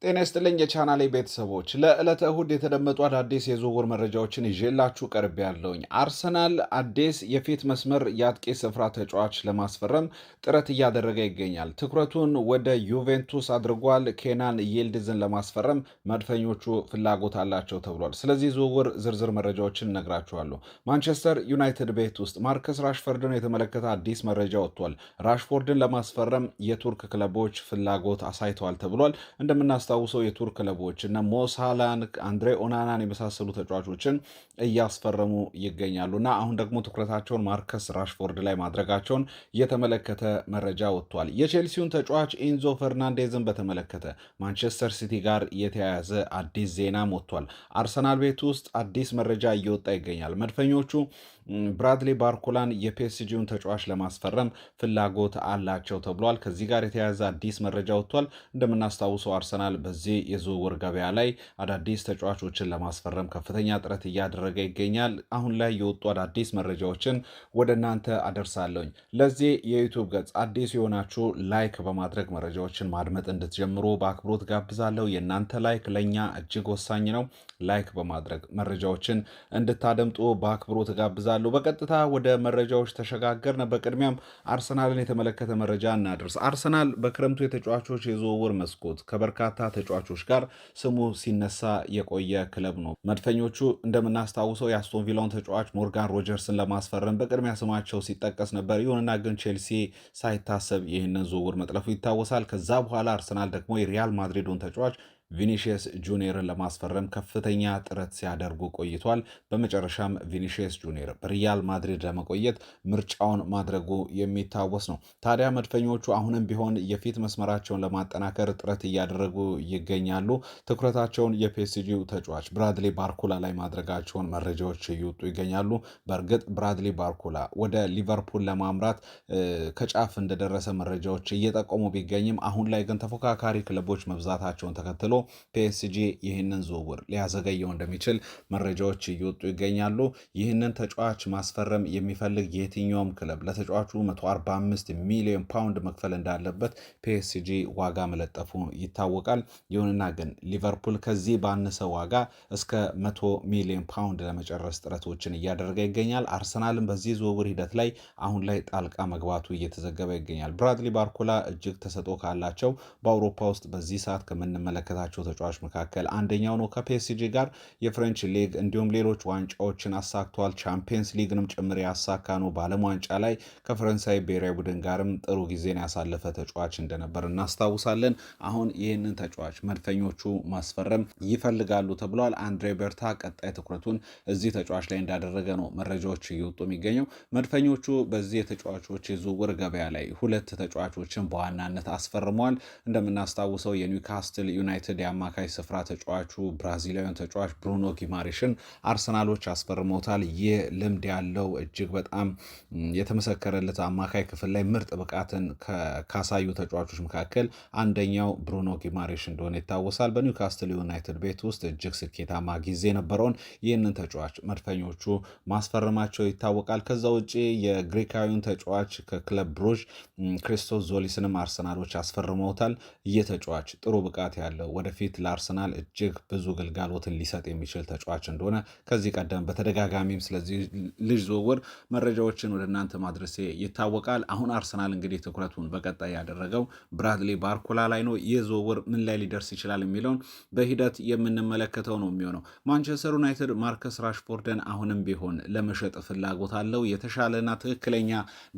ጤና ይስጥልኝ የቻናሌ ቤተሰቦች ለዕለተ እሁድ የተደመጡ አዳዲስ የዝውውር መረጃዎችን ይዤላችሁ ቀርቤያለሁኝ። አርሰናል አዲስ የፊት መስመር የአጥቂ ስፍራ ተጫዋች ለማስፈረም ጥረት እያደረገ ይገኛል። ትኩረቱን ወደ ዩቬንቱስ አድርጓል። ኬናን ይልድዝን ለማስፈረም መድፈኞቹ ፍላጎት አላቸው ተብሏል። ስለዚህ ዝውውር ዝርዝር መረጃዎችን እነግራችኋለሁ። ማንቸስተር ዩናይትድ ቤት ውስጥ ማርከስ ራሽፎርድን የተመለከተ አዲስ መረጃ ወጥቷል። ራሽፎርድን ለማስፈረም የቱርክ ክለቦች ፍላጎት አሳይተዋል ተብሏል። እንደምናስታውሰው የቱርክ ክለቦች እነ ሞሳላን፣ አንድሬ ኦናናን የመሳሰሉ ተጫዋቾችን እያስፈረሙ ይገኛሉና አሁን ደግሞ ትኩረታቸውን ማርከስ ራሽፎርድ ላይ ማድረጋቸውን የተመለከተ መረጃ ወጥቷል። የቼልሲውን ተጫዋች ኢንዞ ፈርናንዴዝን በተመለከተ ማንቸስተር ሲቲ ጋር የተያያዘ አዲስ ዜናም ወጥቷል። አርሰናል ቤት ውስጥ አዲስ መረጃ እየወጣ ይገኛል። መድፈኞቹ ብራድሊ ባርኮላን የፒኤስጂውን ተጫዋች ለማስፈረም ፍላጎት አላቸው ተብሏል። ከዚህ ጋር የተያያዘ አዲስ መረጃ ወጥቷል። እንደምናስታውሰው አርሰናል በዚህ የዝውውር ገበያ ላይ አዳዲስ ተጫዋቾችን ለማስፈረም ከፍተኛ ጥረት እያደረገ ይገኛል። አሁን ላይ የወጡ አዳዲስ መረጃዎችን ወደ እናንተ አደርሳለሁኝ። ለዚህ የዩቱብ ገጽ አዲስ የሆናችሁ ላይክ በማድረግ መረጃዎችን ማድመጥ እንድትጀምሩ በአክብሮት ጋብዛለሁ። የእናንተ ላይክ ለእኛ እጅግ ወሳኝ ነው። ላይክ በማድረግ መረጃዎችን እንድታደምጡ በአክብሮት ጋብዛለሁ። በቀጥታ ወደ መረጃዎች ተሸጋገርን። በቅድሚያም አርሰናልን የተመለከተ መረጃ እናድርስ። አርሰናል በክረምቱ የተጫዋቾች የዝውውር መስኮት ከበርካታ ተጫዋቾች ጋር ስሙ ሲነሳ የቆየ ክለብ ነው። መድፈኞቹ እንደምናስታውሰው የአስቶን ቪላውን ተጫዋች ሞርጋን ሮጀርስን ለማስፈረም በቅድሚያ ስማቸው ሲጠቀስ ነበር። ይሁንና ግን ቼልሲ ሳይታሰብ ይህንን ዝውውር መጥለፉ ይታወሳል። ከዛ በኋላ አርሰናል ደግሞ የሪያል ማድሪዱን ተጫዋች ቪኒሺየስ ጁኒየርን ለማስፈረም ከፍተኛ ጥረት ሲያደርጉ ቆይቷል። በመጨረሻም ቪኒሺየስ ጁኒየር በሪያል ማድሪድ ለመቆየት ምርጫውን ማድረጉ የሚታወስ ነው። ታዲያ መድፈኞቹ አሁንም ቢሆን የፊት መስመራቸውን ለማጠናከር ጥረት እያደረጉ ይገኛሉ። ትኩረታቸውን የፒኤስጂው ተጫዋች ብራድሊ ባርኮላ ላይ ማድረጋቸውን መረጃዎች እየወጡ ይገኛሉ። በእርግጥ ብራድሊ ባርኮላ ወደ ሊቨርፑል ለማምራት ከጫፍ እንደደረሰ መረጃዎች እየጠቆሙ ቢገኝም አሁን ላይ ግን ተፎካካሪ ክለቦች መብዛታቸውን ተከትሎ ፒኤስጂ ይህንን ዝውውር ሊያዘገየው እንደሚችል መረጃዎች እየወጡ ይገኛሉ። ይህንን ተጫዋች ማስፈረም የሚፈልግ የትኛውም ክለብ ለተጫዋቹ 145 ሚሊዮን ፓውንድ መክፈል እንዳለበት ፒኤስጂ ዋጋ መለጠፉ ይታወቃል። ይሁንና ግን ሊቨርፑል ከዚህ ባነሰ ዋጋ እስከ 100 ሚሊዮን ፓውንድ ለመጨረስ ጥረቶችን እያደረገ ይገኛል። አርሰናልም በዚህ ዝውውር ሂደት ላይ አሁን ላይ ጣልቃ መግባቱ እየተዘገበ ይገኛል። ብራድሊ ባርኮላ እጅግ ተሰጥኦ ካላቸው በአውሮፓ ውስጥ በዚህ ሰዓት ከምንመለከታቸው ተጫዋች መካከል አንደኛው ነው። ከፒኤስጂ ጋር የፍሬንች ሊግ እንዲሁም ሌሎች ዋንጫዎችን አሳክቷል። ቻምፒየንስ ሊግንም ጭምር ያሳካ ነው። በዓለም ዋንጫ ላይ ከፈረንሳይ ብሔራዊ ቡድን ጋርም ጥሩ ጊዜን ያሳለፈ ተጫዋች እንደነበር እናስታውሳለን። አሁን ይህንን ተጫዋች መድፈኞቹ ማስፈረም ይፈልጋሉ ተብሏል። አንድሬ በርታ ቀጣይ ትኩረቱን እዚህ ተጫዋች ላይ እንዳደረገ ነው መረጃዎች እየወጡ የሚገኘው። መድፈኞቹ በዚህ የተጫዋቾች የዝውውር ገበያ ላይ ሁለት ተጫዋቾችን በዋናነት አስፈርመዋል። እንደምናስታውሰው የኒውካስትል ዩናይትድ የአማካይ ስፍራ ተጫዋቹ ብራዚላዊያን ተጫዋች ብሩኖ ጊማሬሽን አርሰናሎች አስፈርመውታል። ይህ ልምድ ያለው እጅግ በጣም የተመሰከረለት አማካይ ክፍል ላይ ምርጥ ብቃትን ካሳዩ ተጫዋቾች መካከል አንደኛው ብሩኖ ጊማሬሽ እንደሆነ ይታወሳል። በኒውካስትል ዩናይትድ ቤት ውስጥ እጅግ ስኬታማ ጊዜ የነበረውን ይህንን ተጫዋች መድፈኞቹ ማስፈረማቸው ይታወቃል። ከዛ ውጭ የግሪካዊውን ተጫዋች ከክለብ ብሩዥ ክሪስቶስ ዞሊስንም አርሰናሎች አስፈርመውታል። ይህ ተጫዋች ጥሩ ብቃት ያለው ወደፊት ለአርሰናል እጅግ ብዙ ግልጋሎትን ሊሰጥ የሚችል ተጫዋች እንደሆነ ከዚህ ቀደም በተደጋጋሚም ስለዚህ ልጅ ዝውውር መረጃዎችን ወደ እናንተ ማድረሴ ይታወቃል። አሁን አርሰናል እንግዲህ ትኩረቱን በቀጣይ ያደረገው ብራድሊ ባርኮላ ላይ ነው። ይህ ዝውውር ምን ላይ ሊደርስ ይችላል የሚለውን በሂደት የምንመለከተው ነው የሚሆነው። ማንቸስተር ዩናይትድ ማርከስ ራሽፎርድን አሁንም ቢሆን ለመሸጥ ፍላጎት አለው። የተሻለና ትክክለኛ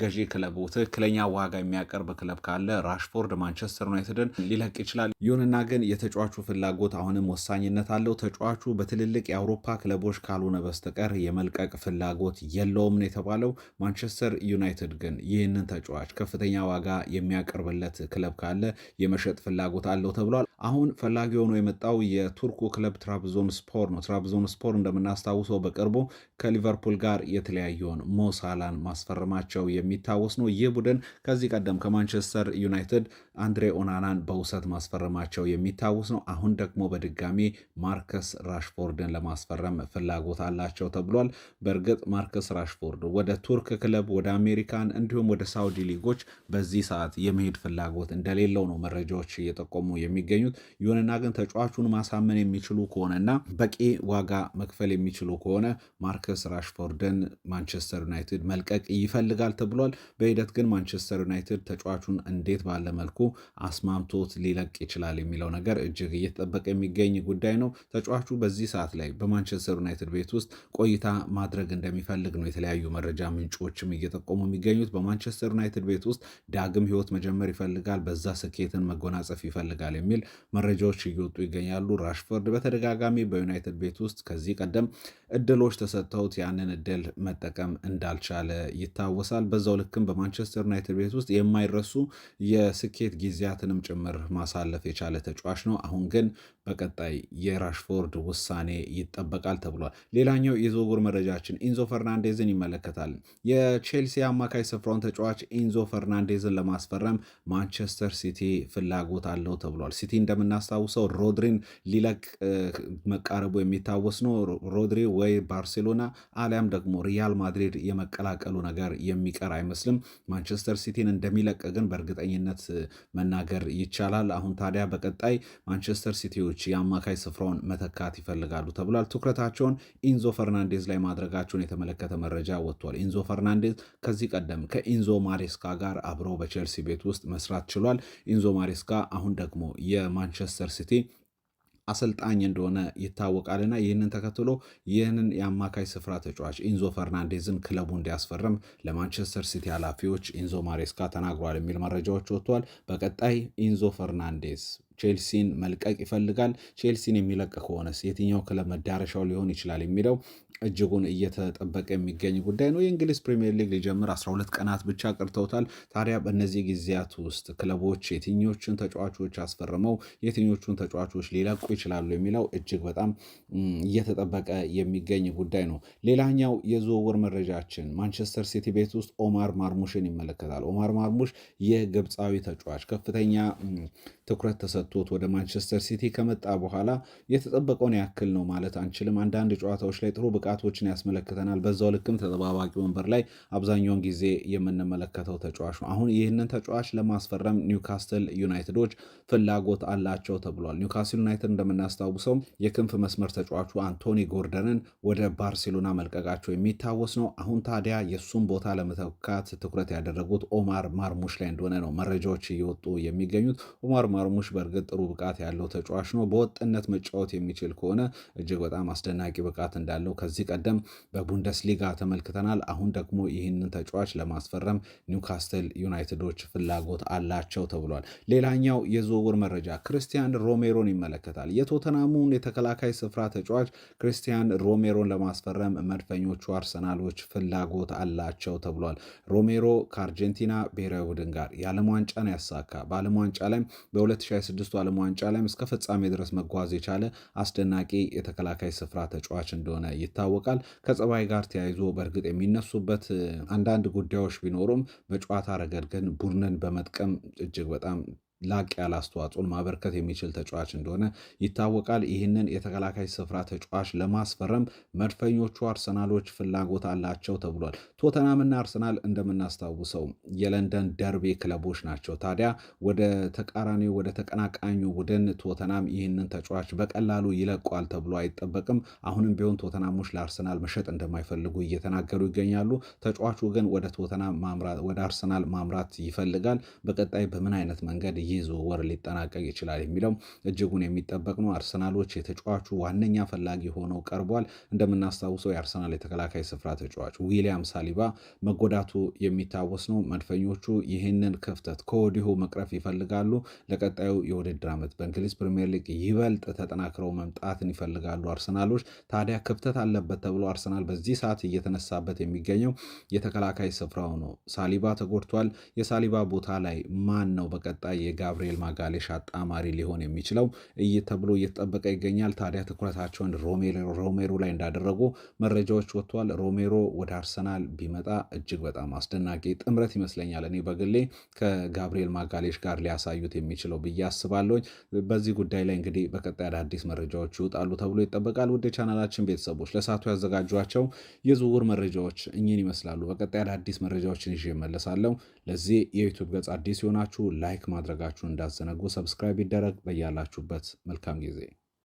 ገዢ ክለቡ ትክክለኛ ዋጋ የሚያቀርብ ክለብ ካለ ራሽፎርድ ማንቸስተር ዩናይትድን ሊለቅ ይችላል። ይሁንና ግን የተጫዋቹ ፍላጎት አሁንም ወሳኝነት አለው። ተጫዋቹ በትልልቅ የአውሮፓ ክለቦች ካልሆነ በስተቀር የመልቀቅ ፍላጎት የለውም ነው የተባለው። ማንቸስተር ዩናይትድ ግን ይህንን ተጫዋች ከፍተኛ ዋጋ የሚያቀርብለት ክለብ ካለ የመሸጥ ፍላጎት አለው ተብሏል። አሁን ፈላጊ ሆኖ የመጣው የቱርኩ ክለብ ትራብዞን ስፖር ነው። ትራብዞን ስፖር እንደምናስታውሰው በቅርቡ ከሊቨርፑል ጋር የተለያየውን ሞሳላን ማስፈረማቸው የሚታወስ ነው። ይህ ቡድን ከዚህ ቀደም ከማንቸስተር ዩናይትድ አንድሬ ኦናናን በውሰት ማስፈረማቸው የሚታወስ ነው። አሁን ደግሞ በድጋሚ ማርከስ ራሽፎርድን ለማስፈረም ፍላጎት አላቸው ተብሏል። በእርግጥ ማርከስ ራሽፎርድ ወደ ቱርክ ክለብ፣ ወደ አሜሪካን እንዲሁም ወደ ሳውዲ ሊጎች በዚህ ሰዓት የመሄድ ፍላጎት እንደሌለው ነው መረጃዎች እየጠቆሙ የሚገኙት። ይሁንና ግን ተጫዋቹን ማሳመን የሚችሉ ከሆነና በቂ ዋጋ መክፈል የሚችሉ ከሆነ ማርከስ ራሽፎርድን ማንቸስተር ዩናይትድ መልቀቅ ይፈልጋል ተብሏል። በሂደት ግን ማንቸስተር ዩናይትድ ተጫዋቹን እንዴት ባለ መልኩ አስማምቶት ሊለቅ ይችላል የሚለው ነገር እጅግ እየተጠበቀ የሚገኝ ጉዳይ ነው። ተጫዋቹ በዚህ ሰዓት ላይ በማንቸስተር ዩናይትድ ቤት ውስጥ ቆይታ ማድረግ እንደሚፈልግ ነው የተለያዩ መረጃ ምንጮችም እየጠቆሙ የሚገኙት። በማንቸስተር ዩናይትድ ቤት ውስጥ ዳግም ህይወት መጀመር ይፈልጋል፣ በዛ ስኬትን መጎናጸፍ ይፈልጋል የሚል መረጃዎች እየወጡ ይገኛሉ። ራሽፎርድ በተደጋጋሚ በዩናይትድ ቤት ውስጥ ከዚህ ቀደም እድሎች ተሰጥተውት ያንን እድል መጠቀም እንዳልቻለ ይታወሳል። በዛው ልክም በማንቸስተር ዩናይትድ ቤት ውስጥ የማይረሱ የስኬት ጊዜያትንም ጭምር ማሳለፍ የቻለ ተጫዋች ነው። አሁን ግን በቀጣይ የራሽፎርድ ውሳኔ ይጠበቃል ተብሏል። ሌላኛው የዝውውር መረጃችን ኢንዞ ፈርናንዴዝን ይመለከታል። የቼልሲ አማካይ ስፍራውን ተጫዋች ኢንዞ ፈርናንዴዝን ለማስፈረም ማንቸስተር ሲቲ ፍላጎት አለው ተብሏል። ሲቲ እንደምናስታውሰው ሮድሪን ሊለቅ መቃረቡ የሚታወስ ነው። ሮድሪ ወይ ባርሴሎና አሊያም ደግሞ ሪያል ማድሪድ የመቀላቀሉ ነገር የሚቀር አይመስልም። ማንቸስተር ሲቲን እንደሚለቅ ግን በእርግጠኝነት መናገር ይቻላል። አሁን ታዲያ በቀጣይ ማንቸስተር ሲቲዎች የአማካይ ስፍራውን መተካት ይፈልጋሉ ተብሏል። ትኩረታቸውን ኢንዞ ፈርናንዴዝ ላይ ማድረጋቸውን የተመለከተ መረጃ ወጥቷል። ኢንዞ ፈርናንዴዝ ከዚህ ቀደም ከኢንዞ ማሬስካ ጋር አብሮ በቼልሲ ቤት ውስጥ መስራት ችሏል። ኢንዞ ማሬስካ አሁን ደግሞ የማንቸስተር ሲቲ አሰልጣኝ እንደሆነ ይታወቃልና ይህንን ተከትሎ ይህንን የአማካይ ስፍራ ተጫዋች ኢንዞ ፈርናንዴዝን ክለቡ እንዲያስፈርም ለማንቸስተር ሲቲ ኃላፊዎች ኢንዞ ማሬስካ ተናግሯል የሚል መረጃዎች ወጥተዋል። በቀጣይ ኢንዞ ፈርናንዴዝ ቼልሲን መልቀቅ ይፈልጋል። ቼልሲን የሚለቅ ከሆነስ የትኛው ክለብ መዳረሻው ሊሆን ይችላል የሚለው እጅጉን እየተጠበቀ የሚገኝ ጉዳይ ነው። የእንግሊዝ ፕሪሚየር ሊግ ሊጀምር 12 ቀናት ብቻ ቀርተውታል። ታዲያ በእነዚህ ጊዜያት ውስጥ ክለቦች የትኞቹን ተጫዋቾች አስፈርመው የትኞቹን ተጫዋቾች ሊለቁ ይችላሉ የሚለው እጅግ በጣም እየተጠበቀ የሚገኝ ጉዳይ ነው። ሌላኛው የዝውውር መረጃችን ማንቸስተር ሲቲ ቤት ውስጥ ኦማር ማርሙሽን ይመለከታል። ኦማር ማርሙሽ የግብፃዊ ተጫዋች ከፍተኛ ትኩረት ተሰጥቶት ወደ ማንቸስተር ሲቲ ከመጣ በኋላ የተጠበቀውን ያክል ነው ማለት አንችልም። አንዳንድ ጨዋታዎች ላይ ጥሩ ብቃቶችን ያስመለክተናል። በዛው ልክም ተጠባባቂ ወንበር ላይ አብዛኛውን ጊዜ የምንመለከተው ተጫዋች ነው። አሁን ይህንን ተጫዋች ለማስፈረም ኒውካስትል ዩናይትዶች ፍላጎት አላቸው ተብሏል። ኒውካስትል ዩናይትድ እንደምናስታውሰው የክንፍ መስመር ተጫዋቹ አንቶኒ ጎርደንን ወደ ባርሴሎና መልቀቃቸው የሚታወስ ነው። አሁን ታዲያ የእሱን ቦታ ለመተካት ትኩረት ያደረጉት ኦማር ማርሙሽ ላይ እንደሆነ ነው መረጃዎች እየወጡ የሚገኙት። ኦማር ማርሙሽ በእርግጥ ጥሩ ብቃት ያለው ተጫዋች ነው። በወጥነት መጫወት የሚችል ከሆነ እጅግ በጣም አስደናቂ ብቃት እንዳለው ከዚህ ቀደም በቡንደስሊጋ ተመልክተናል። አሁን ደግሞ ይህንን ተጫዋች ለማስፈረም ኒውካስትል ዩናይትዶች ፍላጎት አላቸው ተብሏል። ሌላኛው የዝውውር መረጃ ክርስቲያን ሮሜሮን ይመለከታል። የቶተናሙን የተከላካይ ስፍራ ተጫዋች ክርስቲያን ሮሜሮን ለማስፈረም መድፈኞቹ አርሰናሎች ፍላጎት አላቸው ተብሏል። ሮሜሮ ከአርጀንቲና ብሔራዊ ቡድን ጋር የዓለም ዋንጫን ያሳካ በዓለም ዋንጫ ላይ በ2026 ዓለም ዋንጫ ላይ እስከ ፍጻሜ ድረስ መጓዝ የቻለ አስደናቂ የተከላካይ ስፍራ ተጫዋች እንደሆነ ይታወቃል። ከጸባይ ጋር ተያይዞ በእርግጥ የሚነሱበት አንዳንድ ጉዳዮች ቢኖሩም በጨዋታ ረገድ ግን ቡድንን በመጥቀም እጅግ በጣም ላቅ ያለ አስተዋጽኦን ማበርከት የሚችል ተጫዋች እንደሆነ ይታወቃል። ይህንን የተከላካይ ስፍራ ተጫዋች ለማስፈረም መድፈኞቹ አርሰናሎች ፍላጎት አላቸው ተብሏል። ቶተናምና አርሰናል እንደምናስታውሰው የለንደን ደርቤ ክለቦች ናቸው። ታዲያ ወደ ተቃራኒው ወደ ተቀናቃኙ ቡድን ቶተናም ይህንን ተጫዋች በቀላሉ ይለቋል ተብሎ አይጠበቅም። አሁንም ቢሆን ቶተናሞች ለአርሰናል መሸጥ እንደማይፈልጉ እየተናገሩ ይገኛሉ። ተጫዋቹ ግን ወደ ቶተናም ወደ አርሰናል ማምራት ይፈልጋል። በቀጣይ በምን አይነት መንገድ ይህ ዝውውር ሊጠናቀቅ ይችላል የሚለው እጅጉን የሚጠበቅ ነው። አርሰናሎች የተጫዋቹ ዋነኛ ፈላጊ ሆነው ቀርቧል። እንደምናስታውሰው የአርሰናል የተከላካይ ስፍራ ተጫዋች ዊሊያም ሳሊባ መጎዳቱ የሚታወስ ነው። መድፈኞቹ ይህንን ክፍተት ከወዲሁ መቅረፍ ይፈልጋሉ። ለቀጣዩ የውድድር ዓመት በእንግሊዝ ፕሪሚየር ሊግ ይበልጥ ተጠናክረው መምጣትን ይፈልጋሉ አርሰናሎች። ታዲያ ክፍተት አለበት ተብሎ አርሰናል በዚህ ሰዓት እየተነሳበት የሚገኘው የተከላካይ ስፍራው ነው። ሳሊባ ተጎድቷል። የሳሊባ ቦታ ላይ ማን ነው በቀጣይ የጋብሪኤል ማጋሌሽ አጣማሪ ሊሆን የሚችለው ተብሎ እየተጠበቀ ይገኛል። ታዲያ ትኩረታቸውን ሮሜሮ ላይ እንዳደረጉ መረጃዎች ወጥቷል። ሮሜሮ ወደ አርሰናል ቢመጣ እጅግ በጣም አስደናቂ ጥምረት ይመስለኛል። እኔ በግሌ ከጋብሪኤል ማጋሌሽ ጋር ሊያሳዩት የሚችለው ብዬ አስባለሁ። በዚህ ጉዳይ ላይ እንግዲህ በቀጣይ አዳዲስ መረጃዎች ይወጣሉ ተብሎ ይጠበቃል። ውድ ቻናላችን ቤተሰቦች ለሳቱ ያዘጋጇቸው የዝውውር መረጃዎች እኚህን ይመስላሉ። በቀጣይ አዳዲስ መረጃዎችን ይዤ እመለሳለሁ። ለዚህ የዩቲዩብ ገጽ አዲስ የሆናችሁ ላይክ ማድረጋችሁን እንዳዘነጉ፣ ሰብስክራይብ ይደረግ። በያላችሁበት መልካም ጊዜ